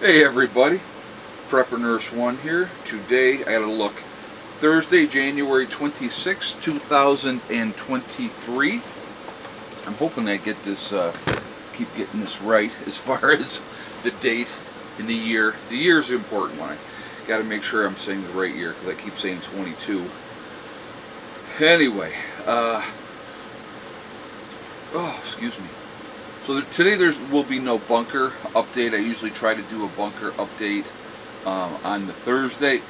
Hey everybody, Prepper Nurse 1 here. Today I had a look. Thursday, January 26, 2023. I'm hoping I get this, keep getting this right as far as the date and the year. The year is the important one. I got to make sure I'm saying the right year because I keep saying 22. Anyway, excuse me. So today there will be no bunker update. I usually try to do a bunker update on the Thursday.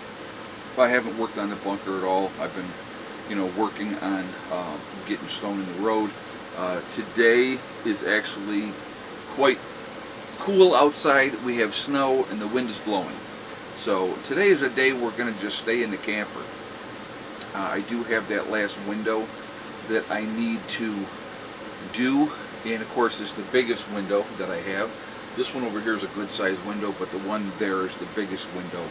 I haven't worked on the bunker at all. I've been, working on getting stone in the road. Today is actually quite cool outside. We have snow and the wind is blowing. So today is a day we're going to just stay in the camper. I do have that last window that I need to do. And of course, it's the biggest window that I have. This one over here is a good sized window, but the one there is the biggest window.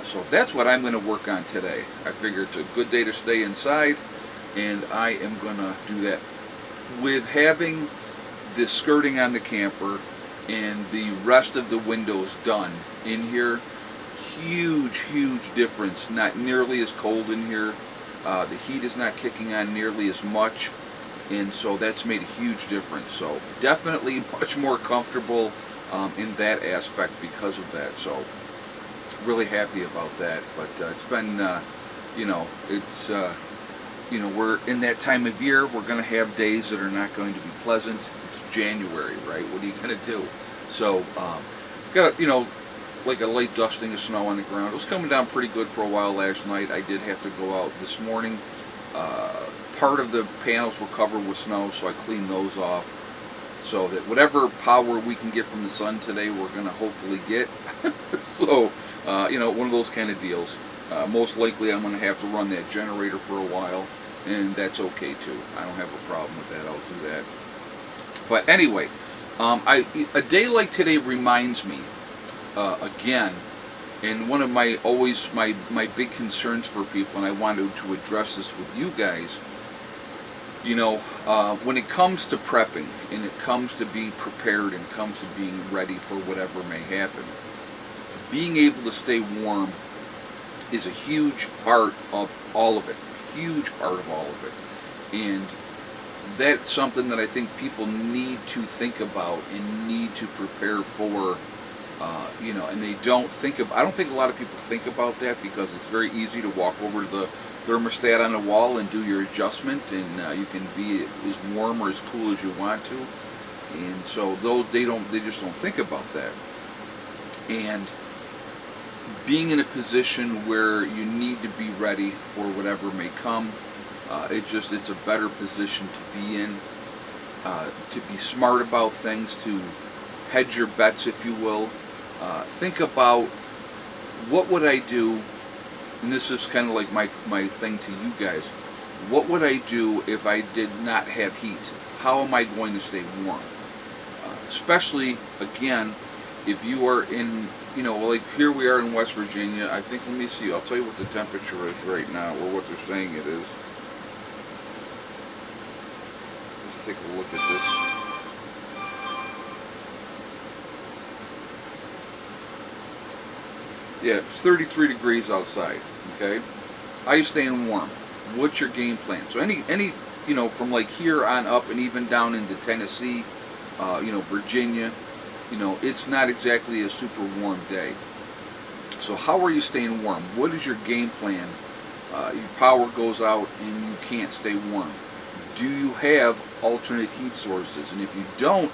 So that's what I'm going to work on today. I figure it's a good day to stay inside, and I am going to do that. With having the skirting on the camper and the rest of the windows done in here, huge difference. Not nearly as cold in here. The heat is not kicking on nearly as much. And so that's made a huge difference. So definitely much more comfortable in that aspect because of that. So really happy about that. But it's been, we're in that time of year. We're going to have days that are not going to be pleasant. It's January, right? What are you going to do? So got like a light dusting of snow on the ground. It was coming down pretty good for a while last night. I did have to go out this morning. Part of the panels were covered with snow, so I cleaned those off so that whatever power we can get from the sun today, we're going to hopefully get. So, one of those kind of deals. Most likely I'm going to have to run that generator for a while, and that's okay too. I don't have a problem with that. I'll do that. But anyway, a day like today reminds me, again, and one of my big concerns for people, and I wanted to address this with you guys, when it comes to prepping and it comes to being prepared and comes to being ready for whatever may happen, being able to stay warm is a huge part of all of it. A huge part of all of it. And that's something that I think people need to think about and need to prepare for. And they don't think I don't think a lot of people think about that because it's very easy to walk over to the thermostat on the wall and do your adjustment, and you can be as warm or as cool as you want to. And so they just don't think about that. And being in a position where you need to be ready for whatever may come, it's a better position to be in, to be smart about things, to hedge your bets, if you will. Think about what would I do, and this is kind of like my thing to you guys. What would I do if I did not have heat? How am I going to stay warm? Especially, again, if you are in, like here we are in West Virginia. I think, let me see, I'll tell you what the temperature is right now, or what they're saying it is. Let's take a look at this. Yeah, it's 33 degrees outside, okay? How you staying warm? What's your game plan? So any from like here on up and even down into Tennessee, Virginia, it's not exactly a super warm day. So how are you staying warm? What is your game plan? Your power goes out and you can't stay warm. Do you have alternate heat sources? And if you don't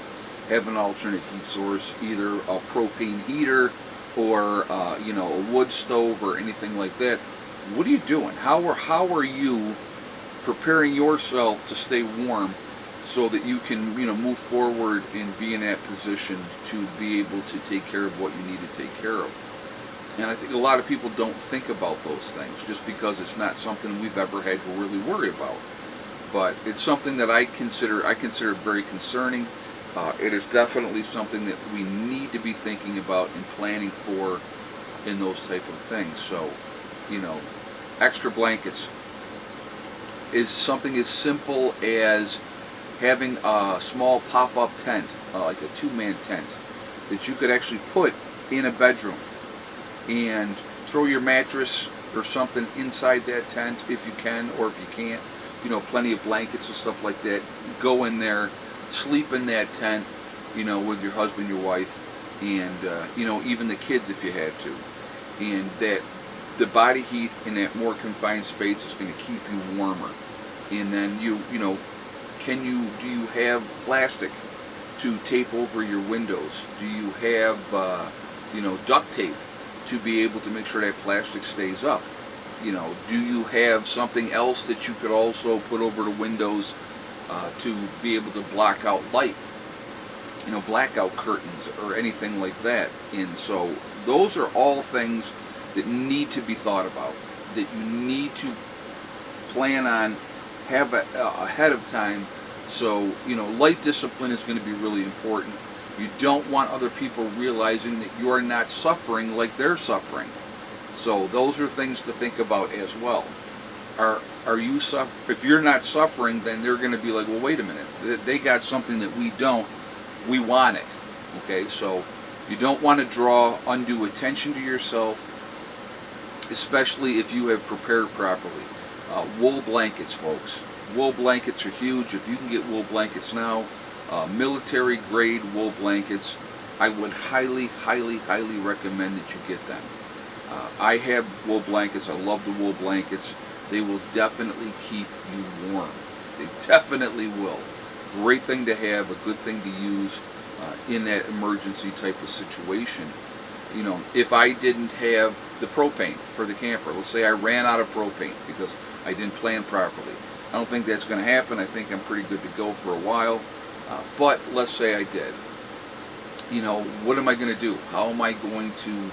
have an alternate heat source, either a propane heater or a wood stove or anything like that, what are you doing? How are you preparing yourself to stay warm so that you can move forward and be in that position to be able to take care of what you need to take care of? And I think a lot of people don't think about those things just because it's not something we've ever had to really worry about. But it's something that I consider very concerning. It is definitely something that we need to be thinking about and planning for in those type of things. So, extra blankets is something as simple as having a small pop-up tent, like a two-man tent, that you could actually put in a bedroom and throw your mattress or something inside that tent if you can, or if you can't, plenty of blankets and stuff like that. Go in there, sleep in that tent, with your husband, your wife, and even the kids if you had to. And that the body heat in that more confined space is going to keep you warmer. And then do you have plastic to tape over your windows? Do you have duct tape to be able to make sure that plastic stays up? Do you have something else that you could also put over the windows to be able to block out light? Blackout curtains or anything like that. And so those are all things that need to be thought about, that you need to plan on, have ahead of time. So, light discipline is going to be really important. You don't want other people realizing that you are not suffering like they're suffering. So those are things to think about as well. Are you if you're not suffering, then they're going to be like, well, wait a minute, they got something that we don't. We want it. Okay, so you don't want to draw undue attention to yourself, especially if you have prepared properly. Wool blankets, folks. Wool blankets are huge. If you can get wool blankets now, military grade wool blankets, I would highly, highly, highly recommend that you get them. I have wool blankets. I love the wool blankets. They will definitely keep you warm. They definitely will. Great thing to have, a good thing to use in that emergency type of situation. If I didn't have the propane for the camper, let's say I ran out of propane because I didn't plan properly. I don't think that's going to happen. I think I'm pretty good to go for a while. But let's say I did. What am I going to do? How am I going to,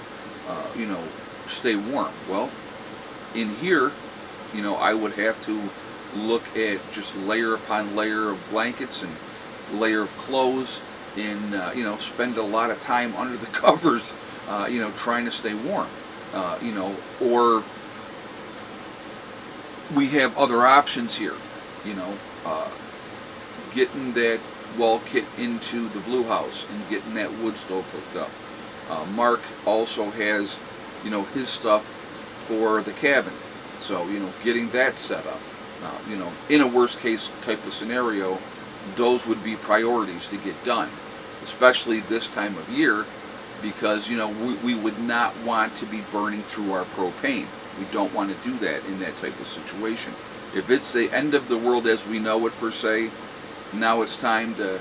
stay warm? Well, in here, I would have to look at just layer upon layer of blankets and layer of clothes, and spend a lot of time under the covers, trying to stay warm. Or we have other options here. Getting that wall kit into the Blue House and getting that wood stove hooked up. Mark also has, his stuff for the cabin. So, getting that set up. In a worst case type of scenario, those would be priorities to get done, especially this time of year, because, we would not want to be burning through our propane. We don't want to do that in that type of situation. If it's the end of the world as we know it, per se, now it's time to,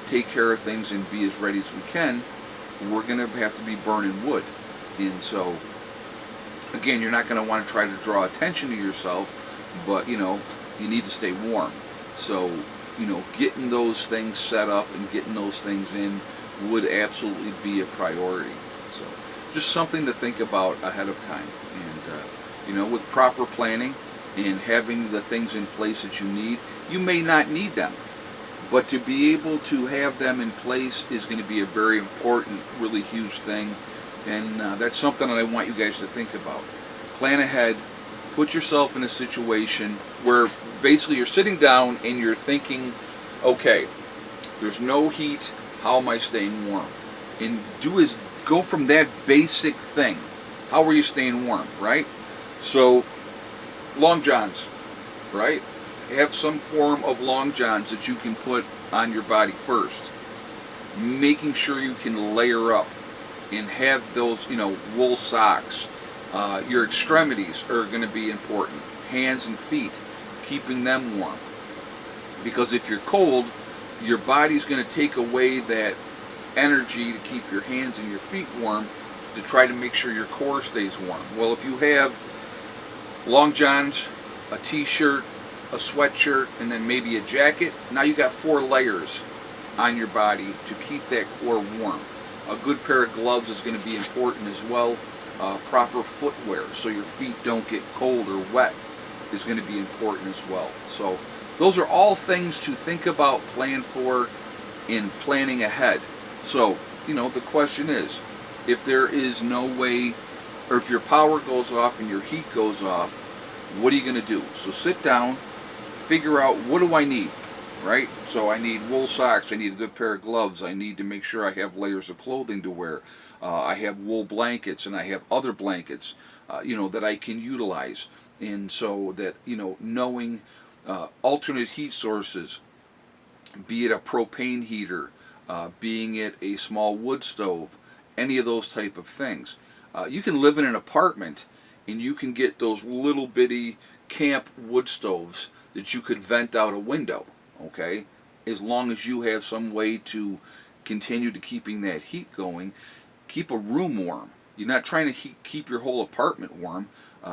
take care of things and be as ready as we can. We're going to have to be burning wood. And so, again, you're not going to want to try to draw attention to yourself, but, you need to stay warm. So, getting those things set up and getting those things in would absolutely be a priority. So, just something to think about ahead of time. And, with proper planning and having the things in place that you need, you may not need them, but to be able to have them in place is going to be a very important, really huge thing. And that's something that I want you guys to think about. Plan ahead. Put yourself in a situation where basically you're sitting down and you're thinking, okay, there's no heat, how am I staying warm? And go from that basic thing. How are you staying warm, right? So, long johns, right? Have some form of long johns that you can put on your body first. Making sure you can layer up and have those, wool socks. Your extremities are going to be important. Hands and feet, keeping them warm. Because if you're cold, your body's going to take away that energy to keep your hands and your feet warm to try to make sure your core stays warm. Well, if you have long johns, a t-shirt, a sweatshirt, and then maybe a jacket, now you got 4 layers on your body to keep that core warm. A good pair of gloves is going to be important as well. Proper footwear so your feet don't get cold or wet is going to be important as well. So those are all things to think about, plan for, in planning ahead. So, the question is, if there is no way, or if your power goes off and your heat goes off, what are you going to do? So sit down, figure out, what do I need? right? So I need wool socks, I need a good pair of gloves, I need to make sure I have layers of clothing to wear. I have wool blankets and I have other blankets, that I can utilize. And so that, knowing alternate heat sources, be it a propane heater, being it a small wood stove, any of those type of things. You can live in an apartment and you can get those little bitty camp wood stoves that you could vent out a window, okay? As long as you have some way to continue to keeping that heat going, keep a room warm. You're not trying to keep your whole apartment warm.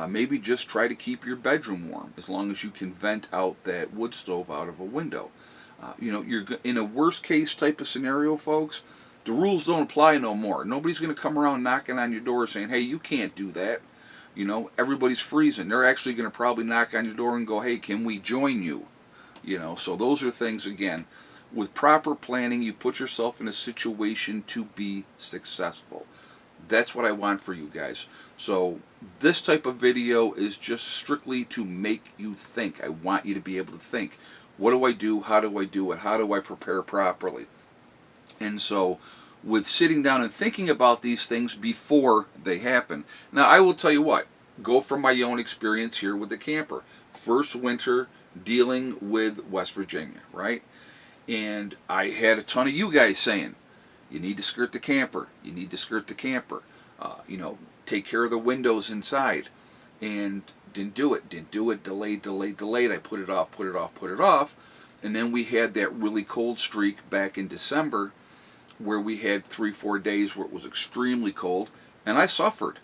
Maybe just try to keep your bedroom warm as long as you can vent out that wood stove out of a window. You're in a worst case type of scenario, folks. The rules don't apply no more. Nobody's going to come around knocking on your door saying, "Hey, you can't do that." Everybody's freezing. They're actually going to probably knock on your door and go, "Hey, can we join you?" So those are things, again, with proper planning, you put yourself in a situation to be successful. That's what I want for you guys. So this type of video is just strictly to make you think. I want you to be able to think. What do I do? How do I do it? How do I prepare properly? And so with sitting down and thinking about these things before they happen. Now I will tell you what, go from my own experience here with the camper. First winter dealing with West Virginia, right? And I had a ton of you guys saying, you need to skirt the camper. You need to skirt the camper. Take care of the windows inside. And didn't do it. Didn't do it. Delayed, delayed, delayed. I put it off, put it off, put it off. And then we had that really cold streak back in December where we had 3-4 days where it was extremely cold. And I suffered.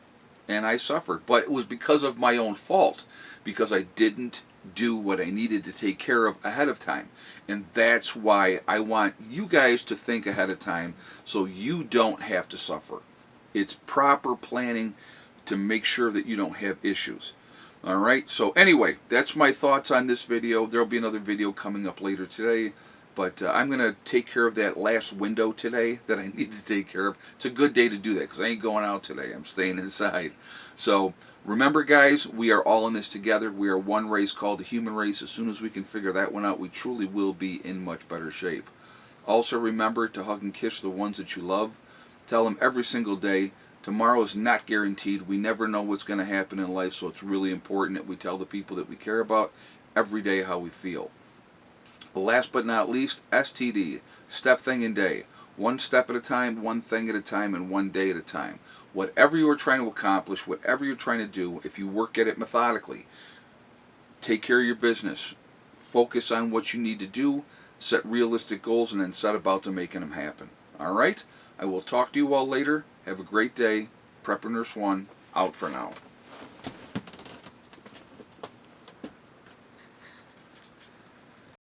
And I suffered. But it was because of my own fault. Because I didn't do what I needed to take care of ahead of time. And that's why I want you guys to think ahead of time so you don't have to suffer. It's proper planning to make sure that you don't have issues. Alright, so anyway, that's my thoughts on this video. There'll be another video coming up later today. But I'm going to take care of that last window today that I need to take care of. It's a good day to do that because I ain't going out today. I'm staying inside. So remember, guys, we are all in this together. We are one race called the human race. As soon as we can figure that one out, we truly will be in much better shape. Also remember to hug and kiss the ones that you love. Tell them every single day, tomorrow is not guaranteed. We never know what's going to happen in life, so it's really important that we tell the people that we care about every day how we feel. Last but not least, STD, step, thing, and day. One step at a time, one thing at a time, and one day at a time. Whatever you are trying to accomplish, whatever you're trying to do, if you work at it methodically, take care of your business. Focus on what you need to do, set realistic goals, and then set about to making them happen. Alright? I will talk to you all later. Have a great day. Prepper Nurse 1, out for now.